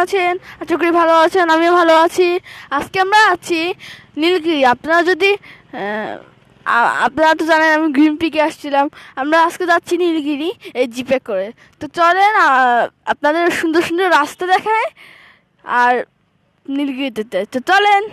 আছেন? আশা করি ভালো আছেন, আমিও ভালো আছি। আজকে আমরা আছি নীলগিরি। আপনারা তো জানেন আমি গ্রিন পিকে আসছিলাম। আমরা আজকে যাচ্ছি নীলগিরি এই জিপে করে। তো চলেন আপনাদের সুন্দর সুন্দর রাস্তা দেখায় আর নীলগিরিতে তো চলেন।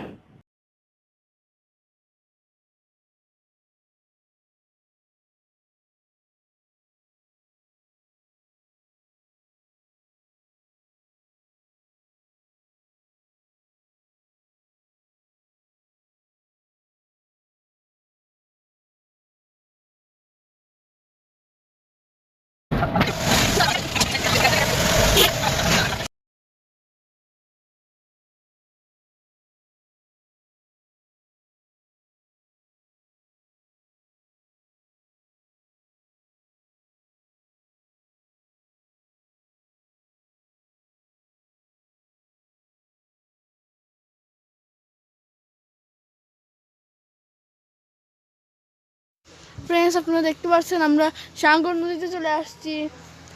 ফ্রেন্ডস, আপনারা দেখতে পাচ্ছেন আমরা সাগর নদীতে চলে আসছি।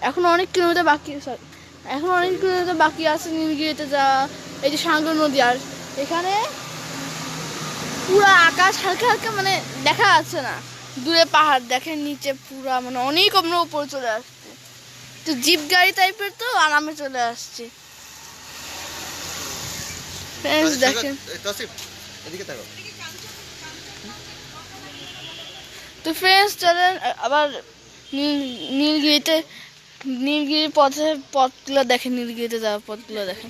এখন অনেক কিলোমিটার বাকি আছে নীলগিরিতে যাওয়া। এই যে সাগর নদী, আর এখানে পুরো আকাশ হালকা হালকা মানে দেখা যাচ্ছে না, দূরে পাহাড় দেখেন, নিচে পুরা মানে অনেক আমরা উপরে চলে আসছি। তো জিপ গাড়ি টাইপের তো আরামে চলে আসছি। ফ্রেন্ডস দেখেন, তো ফ্রেন্ডস চলেন আবার নীলগিরির পথগুলো দেখেন, নীলগিরিতে যাওয়ার পথগুলো দেখেন।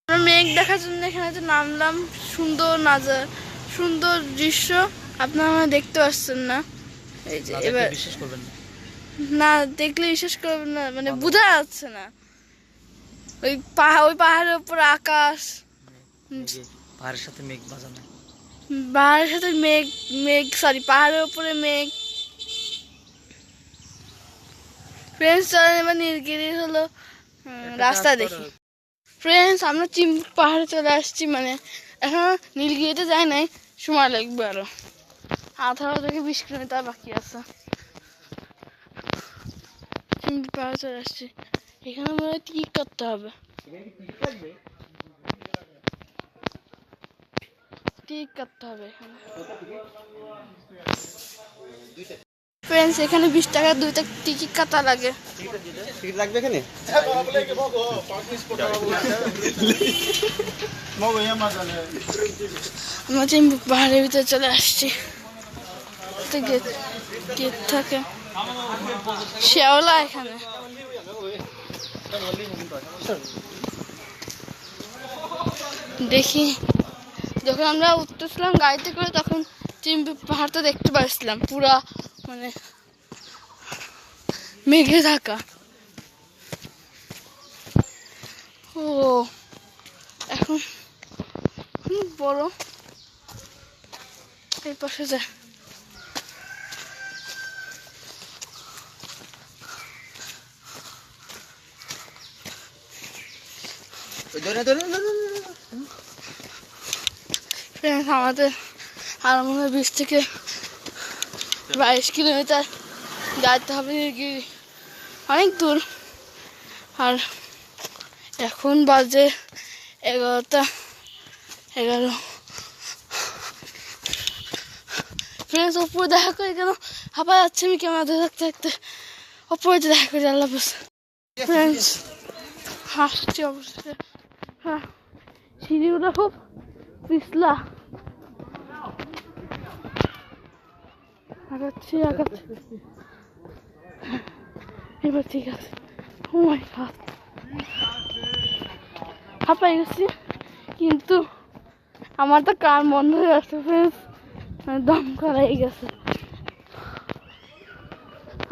আমরা মেঘ দেখার জন্য এখানে যে নামলাম, সুন্দর দৃশ্য আপনারা দেখতে পাচ্ছেন না। এই যে এবার বিশ্বাস করবেন না, দেখলে বিশ্বাস করবেন না, মানে বোঝা যাচ্ছে না। ওই পাহাড়ের উপর আকাশ, পাহাড়ের সাথে মেঘ বাজানো, পাহাড়ের সাথে পাহাড়ের উপরে মেঘ। ফ্রেন্ডস চলেন এবার নীলগিরি হলো রাস্তা দেখি। ফ্রেন্ডস, আমরা চিম্বুক পাহাড়ে চলে আসছি, মানে এখন নীলগিরিতে যাই নাই, সময় লাগবে আরো 18 থেকে 20 কিলোমিটার বাকি আছে। চিম্বুক পাহাড়ে চলে আসছি, এখানে মনে হয় টিকিট কাটতে হবে। এখানে ফ্রেন্ডস, এখানে 20 টাকা 2টা টিকিট কাটা লাগে। টিকিট লাগবে এখানে? আমরা চিম্বুক পাহাড়ের ভিতরে চলে আসছি। গেট থাকে, শেওলা এখানে। দেখি, যখন আমরা উঠতেছিলাম গাড়িতে করে তখন চিম্বুক পাহাড়টা দেখতে পাচ্ছিলাম পুরা মানে মেঘে ঢাকা। ও এখন বড় এই পাশে যায়। আমাদের আর মনে হয় 20 থেকে 22 কিলোমিটার যাইতে হবে, অনেক দূর। আর এখন বাজে 11:11। ফ্রেন্ডস, ওপরে দেখা করে কেন হাঁপা যাচ্ছে আমি ক্যামেরা থাকতে থাকতে। ওপরে দেখা করে আল্লাহ হাফেজ। ফ্রেন্ডস, হাসছি অবশ্যই। হ্যাঁ, সিঁড়িগুলো খুব পিছলা, আগাচ্ছি। এবার ঠিক আছে। ও মাই গড, হাঁপাই গেছি, কিন্তু আমার তো কান বন্ধ হয়ে যাচ্ছে ফ্রেন্ডস, দম করাই গেছে।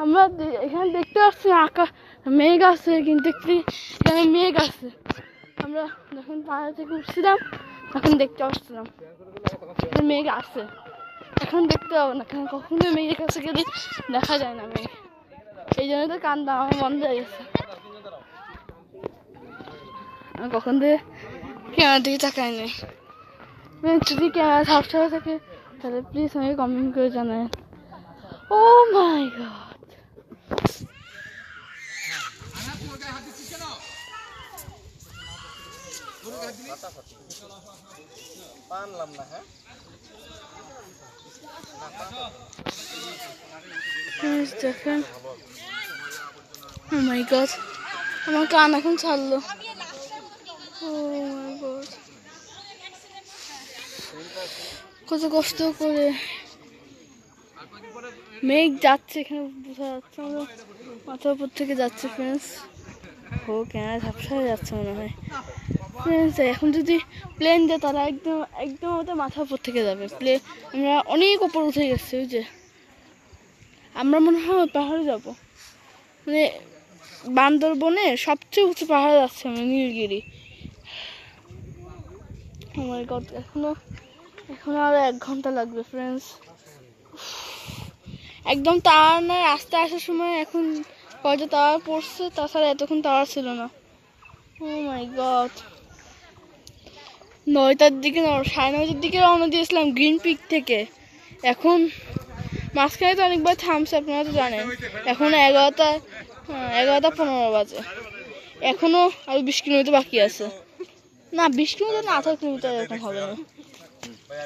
আমরা এখানে দেখতে পাচ্ছি আকাশ মেঘ আছে, কিন্তু এখানে মেঘ আছে। আমরা যখন পাহাড় থেকে উঠছিলাম তখন দেখতে পাচ্ছিলাম মেঘ আছে, এখন দেখতে পাবো না, কারণ কখনো মেঘের কাছে গেলে দেখা যায় না মেঘ। এই জন্য তো কান দাম আমার বন্ধ হয়ে গেছে। কখন থেকে ক্যামেরার দিকে তাকাই নেই। যদি ক্যামেরা সাবস্ক্রাইব থাকে তাহলে প্লিজ আমাকে কমেন্ট করে জানায়। ও মাই গড, পানলাম না। হ্যাঁ দেখেন, ও মাই গড, আমার কান এখন ছাড়লো। ও মাই গড, কত কষ্ট করে মেঘ যাচ্ছে, এখানে বোঝা যাচ্ছে আমরা মাথার উপর থেকে যাচ্ছে ফ্রেন্ডস। ও ক্যামেরা ঝাপসা হয়ে যাচ্ছে মনে হয় ফ্রেন্ডস। এখন যদি প্লেন যায় তারা একদম একদম ওদের মাথার উপর থেকে যাবে প্লেন। আমরা অনেক উপর উঠে গেছি, ওই যে আমরা মনে হয় পাহাড়ে যাবো, মানে বান্দরবনে সবচেয়ে উঁচু পাহাড়ে যাচ্ছে আমরা, নীলগিরি। আমার গড, এখনো আরো 1 ঘন্টা লাগবে ফ্রেন্ডস। একদম টাওয়ার না, রাস্তায় আসার সময় এখন কয়টা টাওয়ার পড়ছে, তাছাড়া এতক্ষণ টাওয়ার ছিল না। ও মাই গড, 9টার দিকে 9:30টার দিকে রওনা দিয়েছিলাম গ্রিন পিক থেকে। এখন মাঝখানে তো অনেকবার থামছে, আপনারা তো জানেন। এখন 11টা 15 বাজে, এখনো আরো 20 কিলোমিটার বাকি আছে। না 20 কিলোমিটার না, 18 কিলোমিটার এরকম হবে না।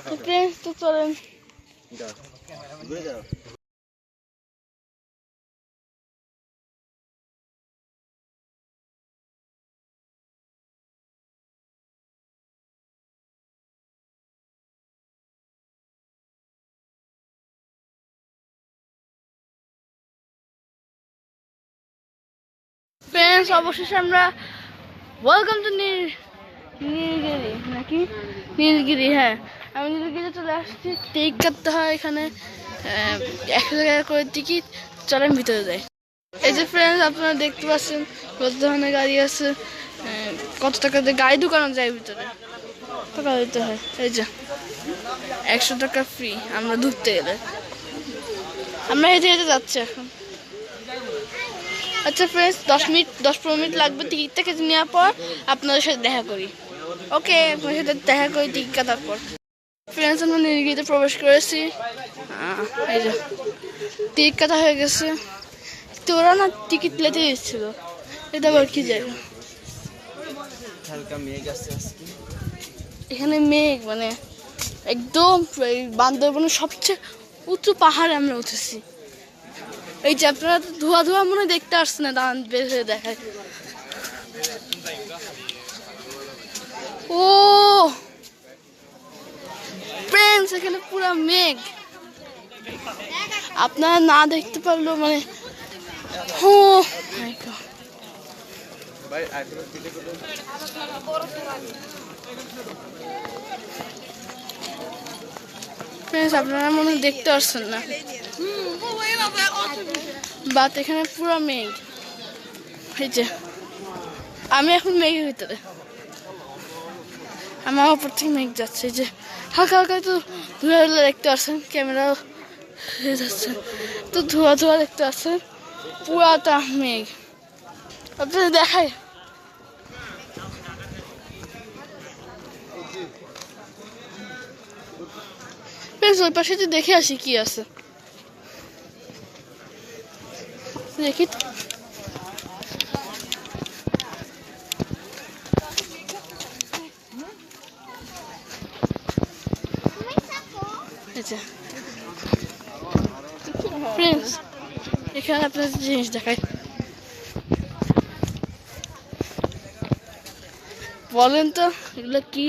তো ফ্রেন্ডস, তো চলেন। ফ্রেন্ডস, অবশেষে আমরা ওয়েলকাম টু নীলগিরি নাকি নীলগিরি, হ্যাঁ আমি নীলগিরি চলে আসছি। টিকিট কাটতে হয় এখানে, 100 টাকা করে টিকিট। চলেন ভিতরে যাই। এই যে ফ্রেন্ডস, আপনারা দেখতে পাচ্ছেন কত ধরনের গাড়ি আছে, কত টাকা দিয়ে গাড়ি ঢুকানো যায় ভিতরে, টাকা দিতে হয়। এই যে 100 টাকা ফ্রি আমরা ঢুকতে গেলে। আমরা হেঁটে হেঁটে যাচ্ছি এখন। আচ্ছা ফ্রেন্ডস, 10-15 মিনিট লাগবে টিকিটটা কেটে নেওয়ার পর আপনাদের সাথে দেখা করি। ওকে, আপনার সাথে দেখা করি টিকিট কাটার পর। ফ্রেন্ডস, আমরা নীলগিরিতে প্রবেশ করেছি। এই যে টিকিট কাটা হয়ে গেছে। তোরা না টিকিট লেটে দিচ্ছিল, এটা আবার কি জায়গা? হালকা মেঘ আছে আজকে। এখানে মেঘ, মানে একদম বান্দরবনের সবচেয়ে উঁচু পাহাড়ে আমরা উঠেছি। এই যে আপনারা ধোয়া ধোয়া মনে দেখতে আসছে না, দাঁড়ান বের হয়ে দেখায়। ও ফ্রেন্ডস, এখানে পুরো মেঘ, আপনারা না দেখতে পারলেও মানে ও মাই গড। ভাই আইফোন দিলে কত? ফ্রেন্ডস, আপনারা মনে হয় দেখতে পাচ্ছেন না, বাট এখানে পুরো মেঘ। এই যে আমি এখন মেঘের ভিতরে, আমার উপর থেকে মেঘ যাচ্ছে। এই যে হালকা হালকা তো ধোয়া ধোয়া দেখতে পাচ্ছেন, ক্যামেরাও যাচ্ছে তো ধোয়া ধোয়া দেখতে পাচ্ছেন, পুরাটা মেঘ। আপনাদের দেখায়, বেশ ওই পাশে দেখে আসি কি আছে, দেখি। ফ্রেন্ডস, এখানে আপনার জিনিস দেখায়, বলেন তো এগুলো কি?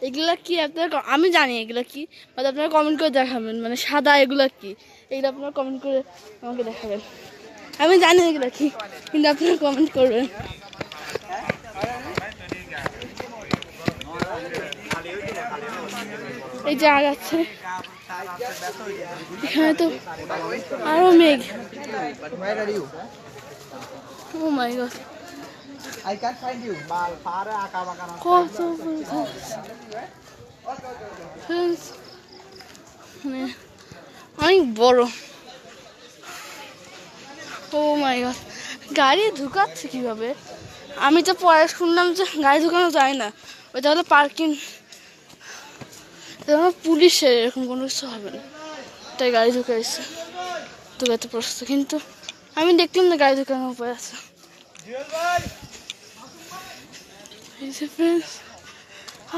এগুলা কি আপনারা, আমি জানি এগুলো কি, বাট আপনারা কমেন্ট করে দেখাবেন। মানে সাদা এগুলো কি, এগুলো আপনারা কমেন্ট করে আমাকে দেখাবেন। আমি জানি এগুলো কি, কিন্তু আপনারা কমেন্ট করবেন। এই যে আগাচ্ছে, এখানে তো আরো মেঘ। Where are you? Oh my god, I can't find you. Mal, para akabaka na. কত মানে অনেক বড়। ও মাই গড, গাড়ি ঢুকাচ্ছে কিভাবে? আমি তো পরে শুনলাম যে গাড়ি ঢুকানো যায় না, ওইটা হলো পার্কিং, পুলিশের এরকম কোনো কিছু হবে না, তাই গাড়ি ঢুকাইছে, ঢুকাতে পারছে। কিন্তু আমি দেখলাম না গাড়ি ঢুকানোর উপায় আছে।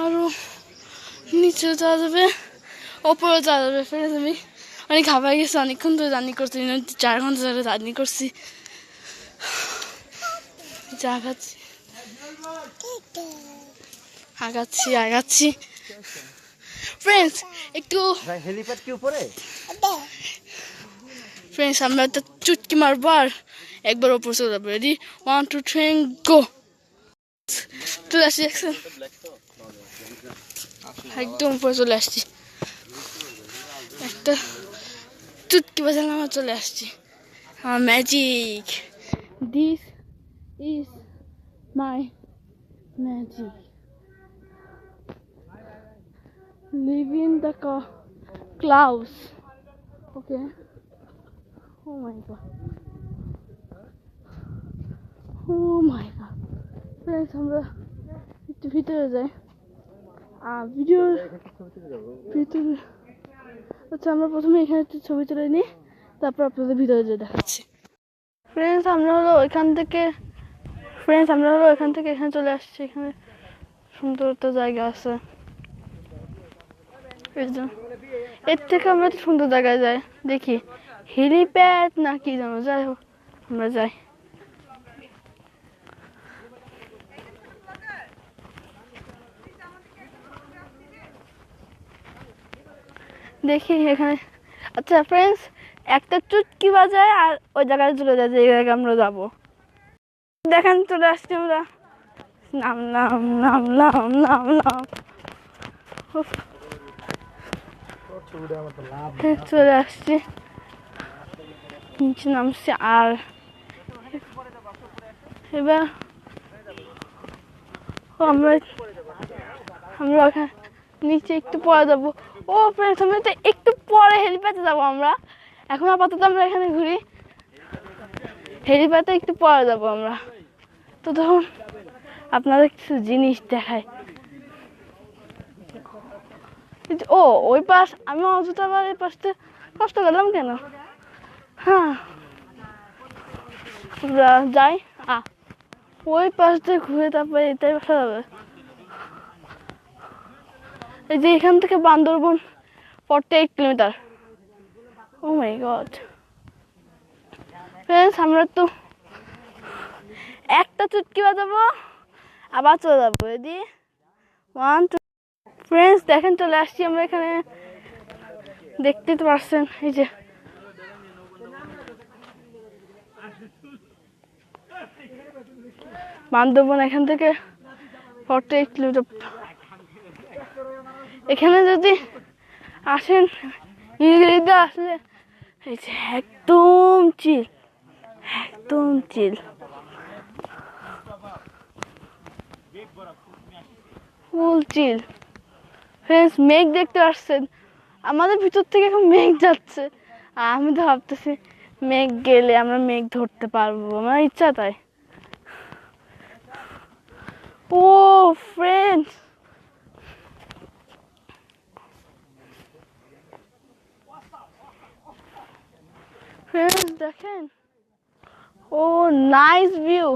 আরো নিচে যাওয়া যাবে, ওপরে যাওয়া যাবে। ফ্রেন্ডস আমি অনেক ঘাবড়ে গেছি, অনেকক্ষণ ধরে জার্নি করছি, 4 ঘন্টা ধরে জার্নি করছি। আগাচ্ছি আগাচ্ছি আগাচ্ছি। ফ্রেন্ডস একটু হেলিপ্যাড কি উপরে? ফ্রেন্ডস আমরা একটা চুটকি মারবো আর একবার ওপর চলে যাবো। রেডি, 1 2 3 গো। চলে আসছি, দেখছেন একদম উপরে চলে আসছি, একটা চুটকি বাজালাম আর চলে আসছি। আমার magic, this is my magic, live in the clouds. Okay. Oh my god. Oh my god. Friends, আমরা একটু ভিতরে যাই। ভিডিও ভিতরে, আচ্ছা আমরা প্রথমে এখানে একটু ছবি তুলে নিই, তারপর আপনাদের ভিতরে যেয়ে দেখাচ্ছি। ফ্রেন্ডস আমরা হলো এখান থেকে এখানে চলে আসছি। এখানে সুন্দর একটা জায়গা আছে, এর থেকে আমরা তো সুন্দর জায়গায় যাই, দেখি হেলিপ্যাড না কি জানো, যাই হোক আমরা যাই। দেখি এখানে, আচ্ছা ফ্রেন্ডস একটা চুটকি বাজায় আর ওই জায়গায় চলে যায় যে জায়গায় আমরা যাবো। দেখেন চলে আসছি আমরা, নামলাম নামলাম নামলাম, চলে আসছি নিচে নামছি। আর এবার আমরা ওখানে নিচে একটু পরে যাবো। ও ফ্রেন্ডস আমরা তো একটু পরে হেলিপ্যাডে যাবো আমরা, এখন আপাতত আমরা এখানে ঘুরি, হেলিপ্যাডে একটু পরে যাবো আমরা। তো তখন আপনাদের কিছু জিনিস দেখায়। ও ওই পাশ, আমি অযথা আবার এই পাশটা কষ্ট করলাম কেন? হ্যাঁ যাই, ওই পাশ দিয়ে ঘুরে তারপরে এটাই বসা যাবে। এই যে এখান থেকে Bandarban 48 kilometre. O my god friends, আমরা তো একটা চুটকি বাজাবো আবার চলে যাবো। রেডি, 1 2। ফ্রেন্ডস দেখেন চলে আসছি আমরা এখানে, দেখতেই তো পারছেন এই যে বান্দরবন এখান থেকে 48 কিলোমিটার। এখানে যদি আসেন ইংরেজিতে আসলে এই যে একদম চিল, একদম চিল, ফুল চিল। ফ্রেন্ডস মেঘ দেখতে পাচ্ছেন, আমাদের ভিতর থেকে এখন মেঘ যাচ্ছে, আর আমি তো ভাবতেছি মেঘ গেলে আমরা মেঘ ধরতে পারবো, আমার ইচ্ছা তাই। ও ফ্রেন্ডস দেখেন, ও নাইস ভিউ,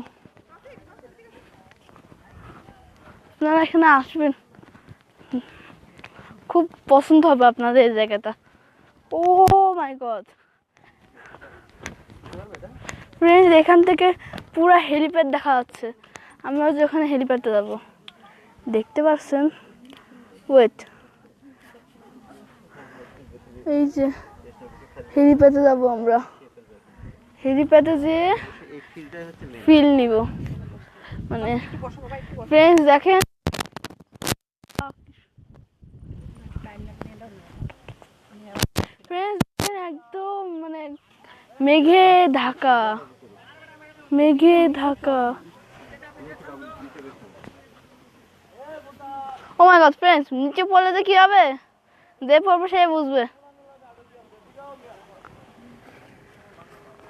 আপনারা এখানে আসবেন, খুব পছন্দ হবে আপনাদের এই জায়গাটা। ও মাই গড ফ্রেন্ডস এখান থেকে পুরো হেলিপ্যাড দেখা যাচ্ছে, আমরা যে ওখানে হেলিপ্যাডে যাব, দেখতে পাচ্ছেন। ওয়েট, এই যে হেলিপ্যাডে যাব আমরা, হেলিপ্যাডে যে এই ফিল্ডটাই হচ্ছে মেন। ফিল নিব মানে ফ্রেন্ডস দেখেন ফ্রেন্ডস একদম মানে মেঘে ঢাকা ও মাই গড ফ্রেন্ডস নিচে পড়লে তো কি হবে যে পড়বে সে বুঝবে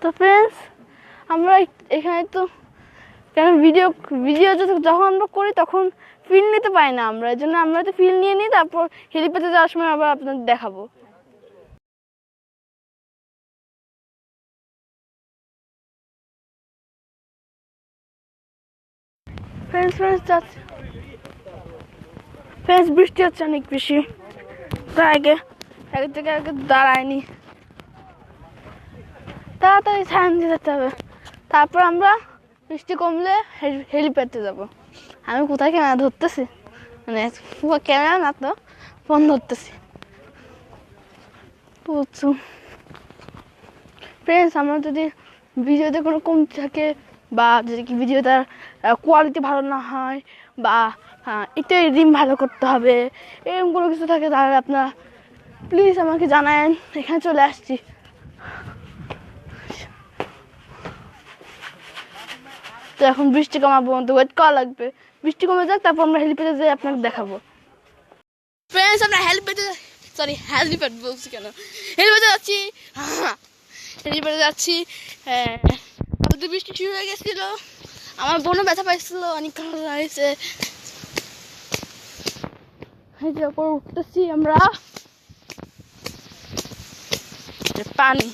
তো ফ্রেন্ডস আমরা এখানে তো কেন ভিডিও যখন আমরা করি তখন ফিল নিতে পারি না আমরা এই জন্য আমরা তো ফিল নিয়ে নিই তারপর হেলিপ্যাডে যাওয়ার সময় আবার আপনাদের দেখাবো ফ্রেন্ডস বৃষ্টি হচ্ছে অনেক বেশি তাই আগে থেকে দাঁড়ায়নি তাড়াতাড়ি ছায়ান দিয়ে যেতে হবে তারপর আমরা বৃষ্টি কমলে হেলিপ্যাডে যাব আমি কোথায় ক্যামেরা ধরতেছি মানে ক্যামেরা না তো ফোন ধরতেছি বুঝছো ফ্রেন্ডস আমরা যদি ভিডিওতে কোনো কমতি থাকে বা যদি কি ভিডিওটার কোয়ালিটি ভালো না হয় বা একটু এডিটিং ভালো করতে হবে এরকম কোনো কিছু থাকে তাহলে আপনারা প্লিজ আমাকে জানায়েন এখানে চলে আসছি তো এখন বৃষ্টি কমাবো তো ওয়েট করা লাগবে বৃষ্টি কমে যাক তারপর আমরা হেলিপ্যাডে যেয়ে আপনাকে দেখাবো ফ্রেন্ডস আমরা হেলিপ্যাড বলছি কেন হেলিপ্যাডে যাচ্ছি আমাদের বৃষ্টি শুরু হয়ে গেছিল আমার বোনও ব্যথা পাইছিল অনেক খারাপ লাগছে উপর উঠতেছি আমরা পানি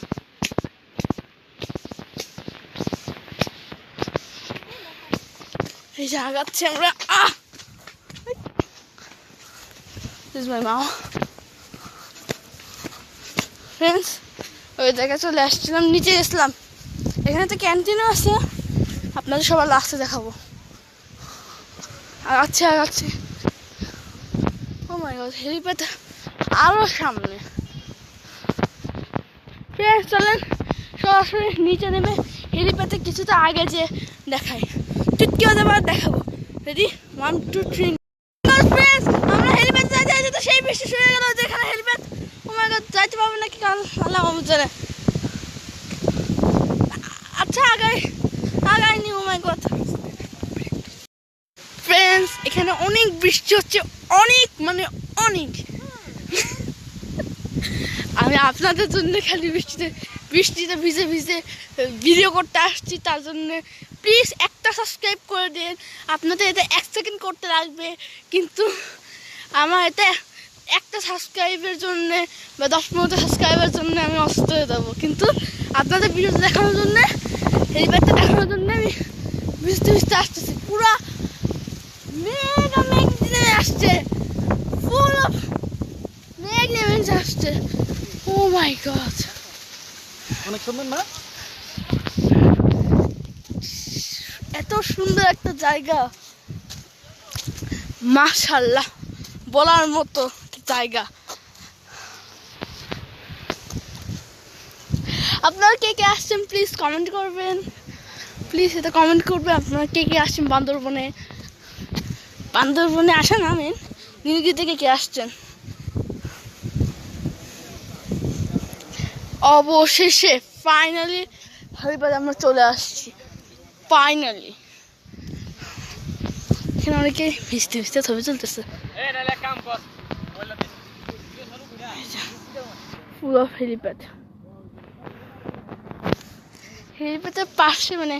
এই যে আগাচ্ছি আমরা This is my mom. Friends, ওই জায়গায় চলে আসছিলাম নিচে গেছিলাম এখানে তো ক্যান্টিনও আছে আপনাদের সবার লাস্টে দেখাবো আগাচ্ছি ও মাই গড হেলিপ্যাড আরো সামনে ফ্রেন্ডস চলেন সরাসরি নিচে নেমে হেলিপ্যাডে কিছুটা আগে যে দেখাই চুটকি আবার দেখাবো রেডি 1 2 3 ফ্রেন্ডস আমরা হেলিপ্যাড যাইতে তো সেই বৃষ্টি শুরু হয়ে গেল যেখানে হেলিপ্যাড ও মাই গড যাইতে পারবে নাকি কাল আল্লাহ জানে আচ্ছা আগাইনি ও মাই গড ফ্রেন্ডস এখানে অনেক বৃষ্টি হচ্ছে অনেক আমি আপনাদের জন্য খালি বৃষ্টিতে ভিজে ভিডিও করতে আসছি তার জন্য প্লিজ একটা সাবস্ক্রাইব করে দিন আপনাদের এটা 1 সেকেন্ড করতে লাগবে কিন্তু আমার এটা একটা সাবস্ক্রাইবের জন্য বা 10-15 সাবস্ক্রাইবের জন্য আমি অসুস্থ হয়ে যাবো কিন্তু আপনাদের ভিডিওটা দেখানোর জন্য হেলিপ্যাডটা দেখানোর জন্য আমি ভিজতে আসতেছি পুরা মেঘ নেমে আসছে ফুল অফ মেঘ নেমে আসছে ও মাই গড অনেক সুন্দর না এত সুন্দর একটা জায়গা মাশাআল্লাহ বলার মতো জায়গা আপনারা কে কে আসছেন প্লিজ কমেন্ট করবেন আপনারা কে কে আসছেন বান্দরবনে আসেন আমি নীলগিরি থেকে কে আসছেন অবশেষে ফাইনালি হেলিপ্যাডে আমরা চলে আসছি ফাইনালি এখানে অনেকে ভিজতে ছবি চলতেছে পুরো হেলিপ্যাডের পাশে মানে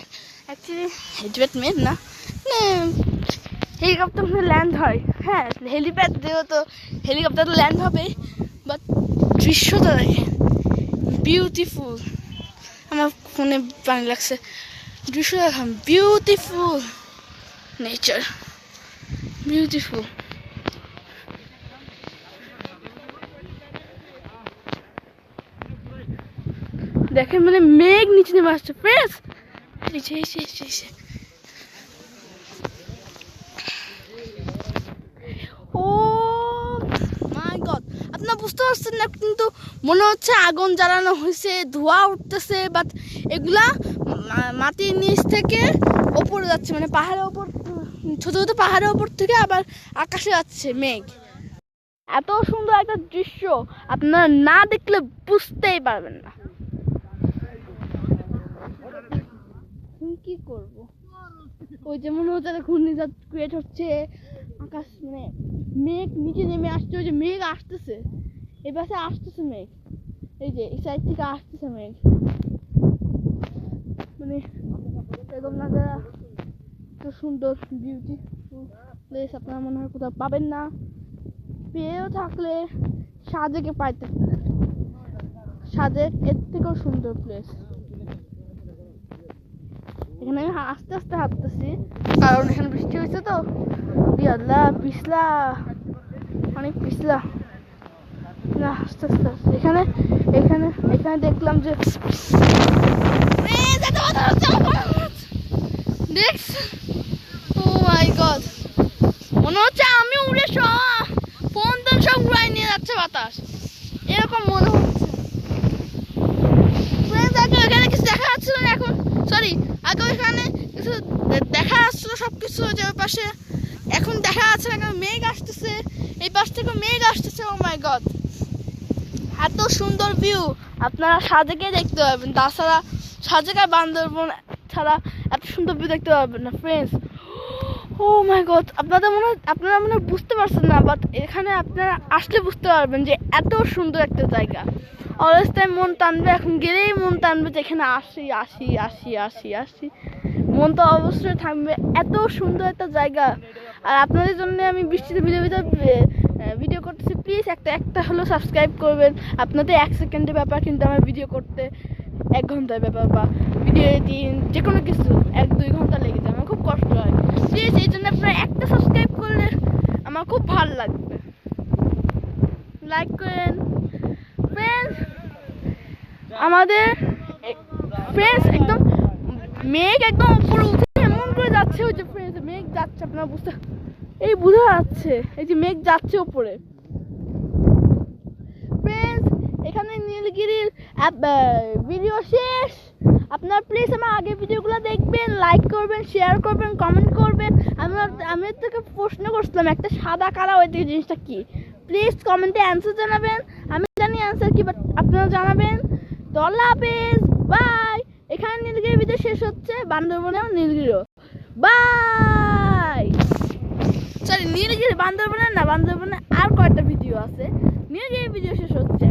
অ্যাকচুয়ালি হেলিপ্যাড মেন না হেলিকপ্টার ল্যান্ড হয় হ্যাঁ হেলিপ্যাড দিয়েও তো হেলিকপ্টার তো ল্যান্ড হবে বাট দৃশ্যটা দেখে বিউটিফুল আমার ফোনে পানি লাগছে দৃশ্য দেখাম বিউটিফুল নেচার বিউটিফুল দেখেন মানে মেঘ নিচে নেমে আসছে ফ্রেন্ডস ও মাই গড আপনারা বুঝতে পারছেন না কিন্তু মনে হচ্ছে আগুন জ্বালানো হয়েছে ধোঁয়া উঠতেছে বাট এগুলা মাটির নিচ থেকে ওপরে যাচ্ছে, মানে পাহাড়ের ওপর, ছোট ছোট পাহাড়ের ওপর থেকে আবার আকাশে যাচ্ছে মেঘ। এত সুন্দর একটা দৃশ্য আপনারা না দেখলে বুঝতেই পারবেন না। কি করব, ওই যে মনে হচ্ছে ঘূর্ণিঝড় ক্রিয়েট হচ্ছে, আকাশ মানে মেঘ নিচে নেমে আসছে, ওই যে মেঘ আসতেছে, এই পাশে আসতেছে মেঘ, এই যে এই সাইড থেকে আসতেছে মেঘ, মানে এরকম না যারা এত সুন্দর বিউটিফুল প্লেস আপনারা মনে হয় কোথাও পাবেন না, পেয়েও থাকলে সাজেকে পাইতে, সাজেক এর থেকেও সুন্দর প্লেস। এখানে আমি আস্তে আস্তে হাঁটতেছি কারণ এখানে বৃষ্টি হয়েছে তো, আল্লাহ পিছলা, অনেক পিছলা, আস্তে আস্তে এখানে এখানে এখানে দেখলাম যে ও মাই গড, মনে হচ্ছে আমি উড়ে ফোন টোন সব উড়াই নিয়ে যাচ্ছে বাতাস, এরকম মনে হচ্ছে। এখানে কিছু দেখা যাচ্ছিল না এখন, সরি আগে ওইখানে কিছু দেখা যাচ্ছিল সবকিছু যে ওই পাশে, এখন দেখা যাচ্ছে না, মেঘ আসতেছে, এই পাশ থেকে মেঘ আসতেছে। ও মাই গড, এত সুন্দর ভিউ আপনারা সাজেকে দেখতে পাবেন, তাছাড়া সাজেক আর বান্দরবন ছাড়া এত সুন্দর ভিউ দেখতে পারবেন না ফ্রেন্ডস। ও মাই গড, আপনারা মনে হয় বুঝতে পারছেন না, বাট এখানে আপনারা আসলে বুঝতে পারবেন যে এত সুন্দর একটা জায়গা। অলওয়েজ টাইম মন টানবে, এখন গেলেই মন টানবে যে এখানে আসি আসি আসি আসি আসি, মন তো অবশ্যই থাকবে, এত সুন্দর একটা জায়গা। আর আপনাদের জন্য আমি বৃষ্টিতে ভিডিও করতেছি, প্লিজ একটা হলো সাবস্ক্রাইব করবেন। আপনাদের 1 সেকেন্ডের ব্যাপার, কিন্তু আমার ভিডিও করতে 1 ঘন্টার ব্যাপার, বা ভিডিও এডিটিং যে কোনো কিছু 1-2 ঘন্টা লেগে যায়, আমার খুব কষ্ট হয়। প্লিজ এই জন্য আপনারা একটা সাবস্ক্রাইব করলে আমার খুব ভালো লাগবে, লাইক করেন ফ্রেন্ডস। আমাদের ফ্রেন্ডস একদম মেঘ একদম উপরে উঠে এমন করে যাচ্ছে, ওই যে ফ্রেন্ডস মেঘ যাচ্ছে, আপনারা বুঝতে এই বোঝা যাচ্ছে, এই যে মেঘ যাচ্ছে উপরে ফ্রেন্ডস। এখানে নীলগিরির ভিডিও শেষ। আপনারা প্লিজ আমার আগের ভিডিওগুলো দেখবেন, লাইক করবেন, শেয়ার করবেন, কমেন্ট করবেন। আমি থেকে প্রশ্ন করছিলাম একটা সাদা কালো ওই জিনিসটা কি, প্লিজ কমেন্টে অ্যান্সার জানাবেন। আমি জানি অ্যান্সার কি, বাট আপনারা জানাবেন। তো আল্লাহ হাফেজ, বাই। এখানে নীলগিরি ভিডিও শেষ হচ্ছে, বান্দরবনেও নীলগিরিও বাই। সরি নীলগিরি বান্দরবনে না, বান্দরবনে আর কয়েকটা ভিডিও আছে, নীলগিরি ভিডিও শেষ হচ্ছে।